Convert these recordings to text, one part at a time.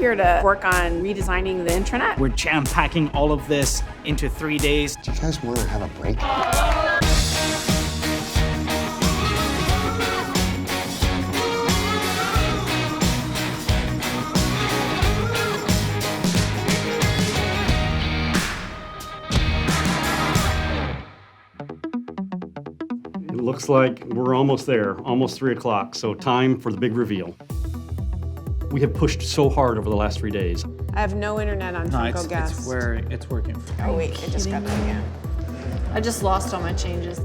here to work on redesigning the intranet. We're jam-packing all of this into 3 days. Do you guys want to have a break? It looks like we're almost there, almost 3 o'clock, so time for the big reveal. We have pushed so hard over the last 3 days. I have no internet on Funko Guest. It's working. Oh wait, it just got done again. I just lost all my changes.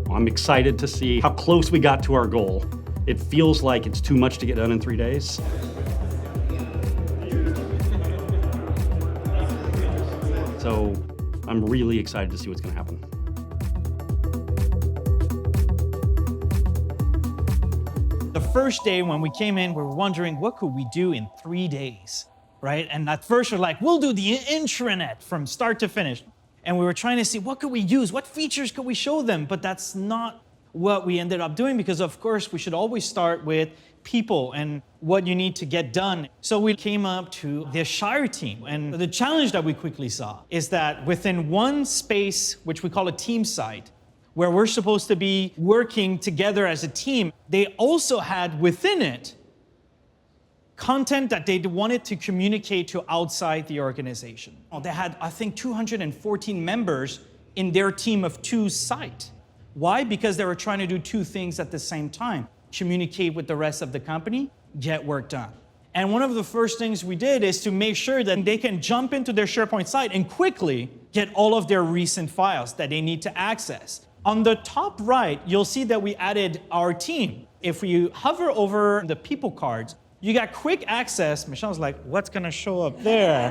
I'm excited to see how close we got to our goal. It feels like it's too much to get done in 3 days. So I'm really excited to see what's going to happen. The first day when we came in, we were wondering what could we do in 3 days, right? And at first we're like, we'll do the intranet from start to finish. And we were trying to see what could we use, what features could we show them, but that's not what we ended up doing because of course we should always start with people and what you need to get done. So we came up to the Shire team, and the challenge that we quickly saw is that within one space, which we call a team site, where we're supposed to be working together as a team, they also had within it content that they wanted to communicate to outside the organization. They had, I think, 214 members in their team of 2 site. Why? Because they were trying to do 2 things at the same time. Communicate with the rest of the company, get work done. And one of the first things we did is to make sure that they can jump into their SharePoint site and quickly get all of their recent files that they need to access. On the top right, you'll see that we added our team. If you hover over the people cards, you got quick access. Michelle's like, what's gonna show up there?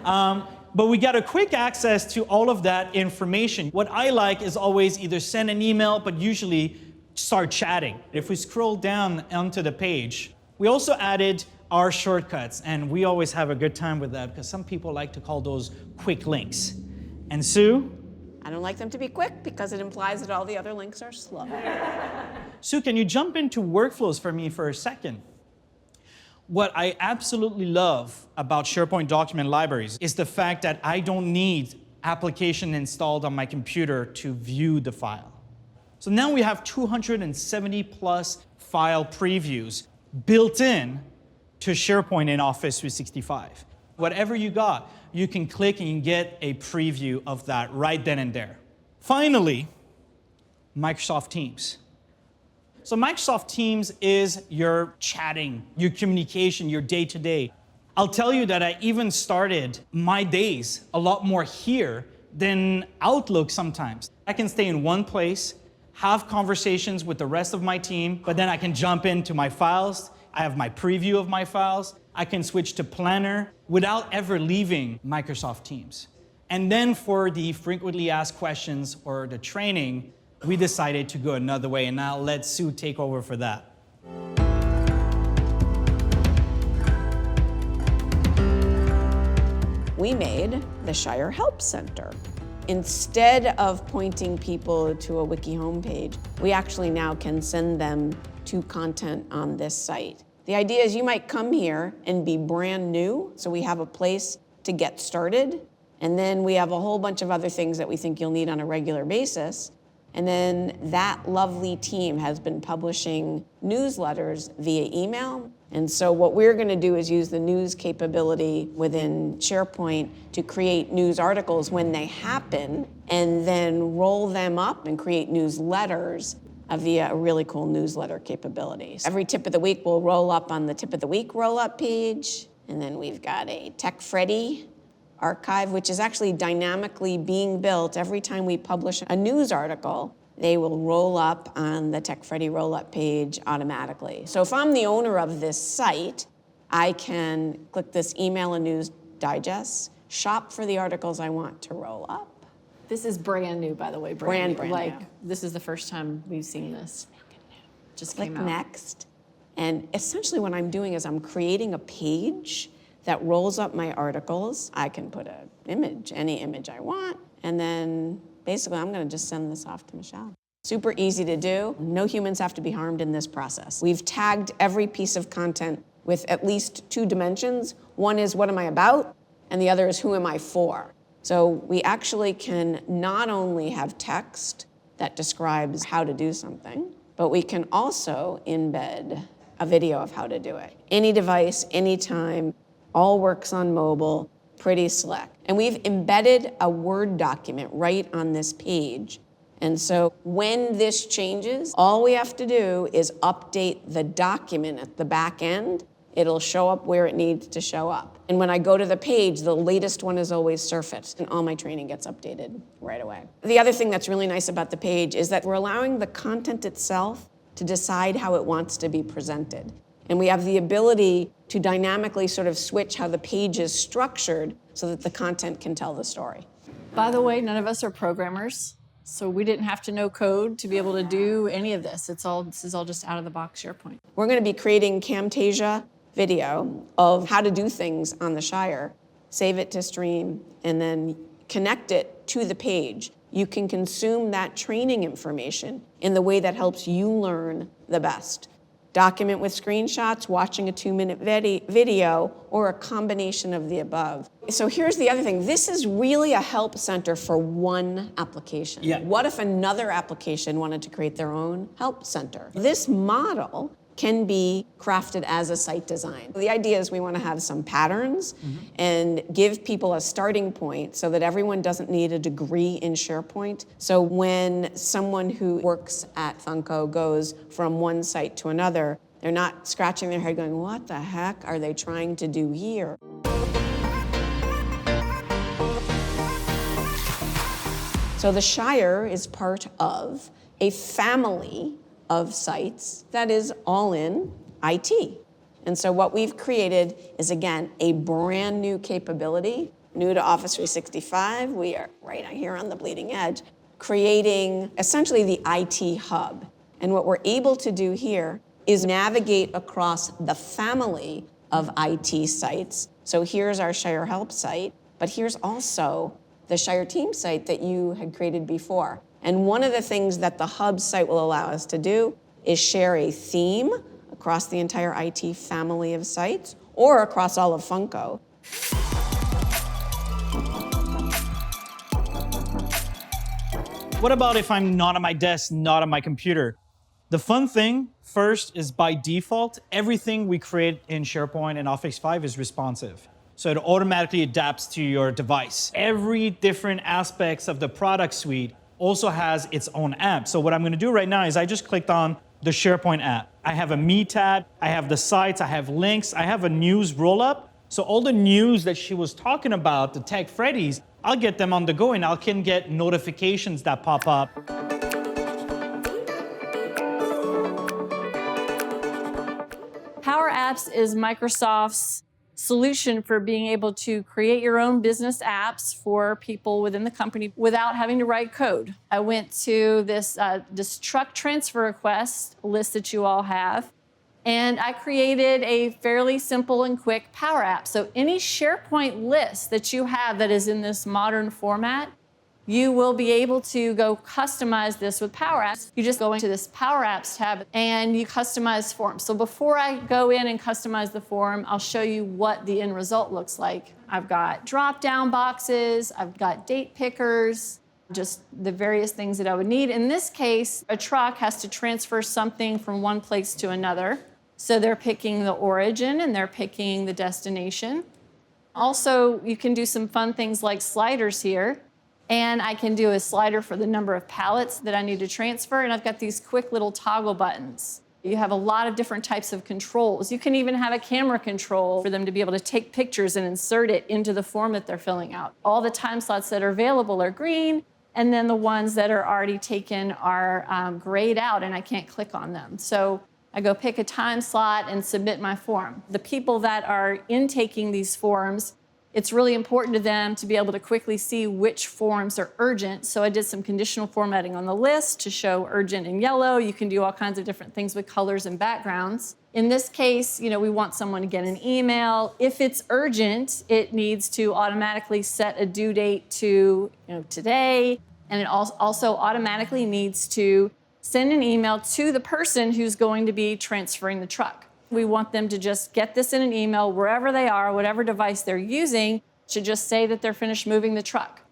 But we got a quick access to all of that information. What I like is always either send an email, but usually start chatting. If we scroll down onto the page, we also added our shortcuts, and we always have a good time with that because some people like to call those quick links. And Sue? I don't like them to be quick because it implies that all the other links are slow. Sue, can you jump into workflows for me for a second? What I absolutely love about SharePoint document libraries is the fact that I don't need application installed on my computer to view the file. So now we have 270 plus file previews built in to SharePoint in Office 365. Whatever you got, you can click and you can get a preview of that right then and there. Finally, Microsoft Teams. So Microsoft Teams is your chatting, your communication, your day-to-day. I'll tell you that I even started my days a lot more here than Outlook sometimes. I can stay in one place, have conversations with the rest of my team, but then I can jump into my files. I have my preview of my files. I can switch to Planner without ever leaving Microsoft Teams. And then for the frequently asked questions or the training, we decided to go another way, and now let Sue take over for that. We made the Shire Help Center. Instead of pointing people to a wiki homepage, we actually now can send them to content on this site. The idea is you might come here and be brand new, so we have a place to get started, and then we have a whole bunch of other things that we think you'll need on a regular basis. And then that lovely team has been publishing newsletters via email. And so what we're going to do is use the news capability within SharePoint to create news articles when they happen, and then roll them up and create newsletters via a really cool newsletter capability. Every tip of the week will roll up on the tip of the week roll-up page. And then we've got a Tech Freddy archive, which is actually dynamically being built. Every time we publish a news article, they will roll up on the Tech Freddy roll-up page automatically. So if I'm the owner of this site, I can click this email and news digest, shop for the articles I want to roll up. This is brand new, by the way. Brand new. new. This is the first time we've seen this. Just Click came out. next. And essentially what I'm doing is I'm creating a page that rolls up my articles. I can put an image, any image I want, and then basically I'm gonna just send this off to Michelle. Super easy to do. No humans have to be harmed in this process. We've tagged every piece of content with at least two dimensions. One is what am I about, and the other is who am I for. So we actually can not only have text that describes how to do something, but we can also embed a video of how to do it. Any device, anytime, all works on mobile, pretty slick. And we've embedded a Word document right on this page. And so when this changes, all we have to do is update the document at the back end. It'll show up where it needs to show up. And when I go to the page, the latest one is always surfaced, and all my training gets updated right away. The other thing that's really nice about the page is that we're allowing the content itself to decide how it wants to be presented. And we have the ability to dynamically sort of switch how the page is structured so that the content can tell the story. By the way, none of us are programmers, so we didn't have to know code to be able to do any of this. This is all just out of the box SharePoint. We're going to be creating Camtasia video of how to do things on the Shire, save it to stream, and then connect it to the page. You can consume that training information in the way that helps you learn the best. Document with screenshots, watching a 2-minute video, or a combination of the above. So here's the other thing. This is really a help center for one application. Yeah. What if another application wanted to create their own help center? This model can be crafted as a site design. The idea is we want to have some patterns and give people a starting point so that everyone doesn't need a degree in SharePoint. So when someone who works at Funko goes from one site to another, they're not scratching their head going, what the heck are they trying to do here? So the Shire is part of a family of sites that is all in IT. And so what we've created is, again, a brand new capability, new to Office 365. We are right here on the bleeding edge, creating essentially the IT hub. And what we're able to do here is navigate across the family of IT sites. So here's our Shire Help site, but here's also the Shire Team site that you had created before. And one of the things that the Hub site will allow us to do is share a theme across the entire IT family of sites or across all of Funko. What about if I'm not on my desk, not on my computer? The fun thing, first, is by default, everything we create in SharePoint and Office 5 is responsive. So it automatically adapts to your device. Every different aspects of the product suite also has its own app. So what I'm gonna do right now is I just clicked on the SharePoint app. I have a Me tab, I have the sites, I have links, I have a news roll-up. So all the news that she was talking about, the Tech Freddies, I'll get them on the go and I can get notifications that pop up. Power Apps is Microsoft's solution for being able to create your own business apps for people within the company without having to write code. I went to this truck transfer request list that you all have, and I created a fairly simple and quick Power App. So any SharePoint list that you have that is in this modern format, you will be able to go customize this with Power Apps. You just go into this Power Apps tab and you customize forms. So before I go in and customize the form, I'll show you what the end result looks like. I've got drop-down boxes, I've got date pickers, just the various things that I would need. In this case, a truck has to transfer something from one place to another. So they're picking the origin and they're picking the destination. Also, you can do some fun things like sliders here. And I can do a slider for the number of pallets that I need to transfer. And I've got these quick little toggle buttons. You have a lot of different types of controls. You can even have a camera control for them to be able to take pictures and insert it into the form that they're filling out. All the time slots that are available are green, and then the ones that are already taken are grayed out, and I can't click on them. So I go pick a time slot and submit my form. The people that are intaking these forms, it's really important to them to be able to quickly see which forms are urgent. So I did some conditional formatting on the list to show urgent in yellow. You can do all kinds of different things with colors and backgrounds. In this case, we want someone to get an email. If it's urgent, it needs to automatically set a due date to today. And it also automatically needs to send an email to the person who's going to be transferring the truck. We want them to just get this in an email wherever they are, whatever device they're using, to just say that they're finished moving the truck.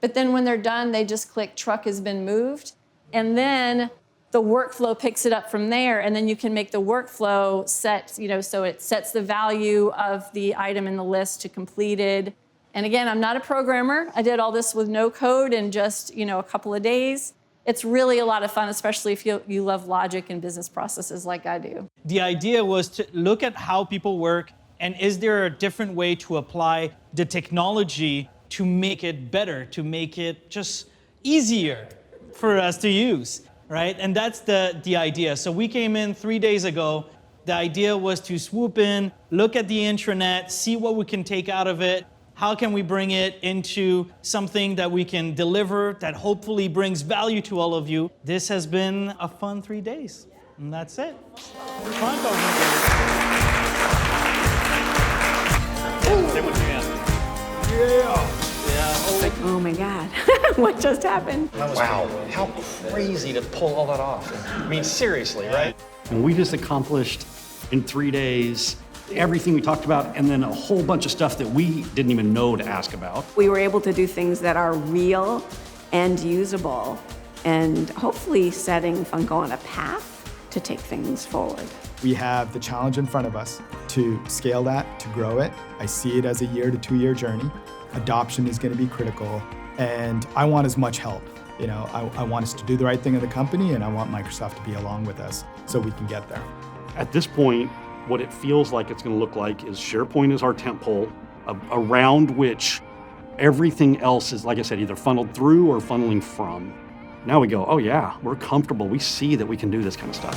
But then when they're done, they just click truck has been moved. And then the workflow picks it up from there. And then you can make the workflow set, so it sets the value of the item in the list to completed. And again, I'm not a programmer. I did all this with no code in just, a couple of days. It's really a lot of fun, especially if you love logic and business processes like I do. The idea was to look at how people work, and is there a different way to apply the technology to make it better, to make it just easier for us to use, right? And that's the idea. So we came in 3 days ago. The idea was to swoop in, look at the intranet, see what we can take out of it. How can we bring it into something that we can deliver that hopefully brings value to all of you? This has been a fun 3 days, and that's it. Funko. Say what you can. Yeah. Oh my God, what just happened? Wow, how crazy to pull all that off. I mean, seriously, right? And we just accomplished in 3 days everything we talked about, and then a whole bunch of stuff that we didn't even know to ask about. We were able to do things that are real and usable, and hopefully setting Funko on a path to take things forward. We have the challenge in front of us to scale that, to grow it. I see it as a 1 to 2 year journey. Adoption is going to be critical, and I want as much help. I want us to do the right thing in the company, and I want Microsoft to be along with us so we can get there. At this point, what it feels like it's going to look like is SharePoint is our tentpole, around which everything else is, like I said, either funneled through or funneling from. Now we go, oh yeah, we're comfortable. We see that we can do this kind of stuff.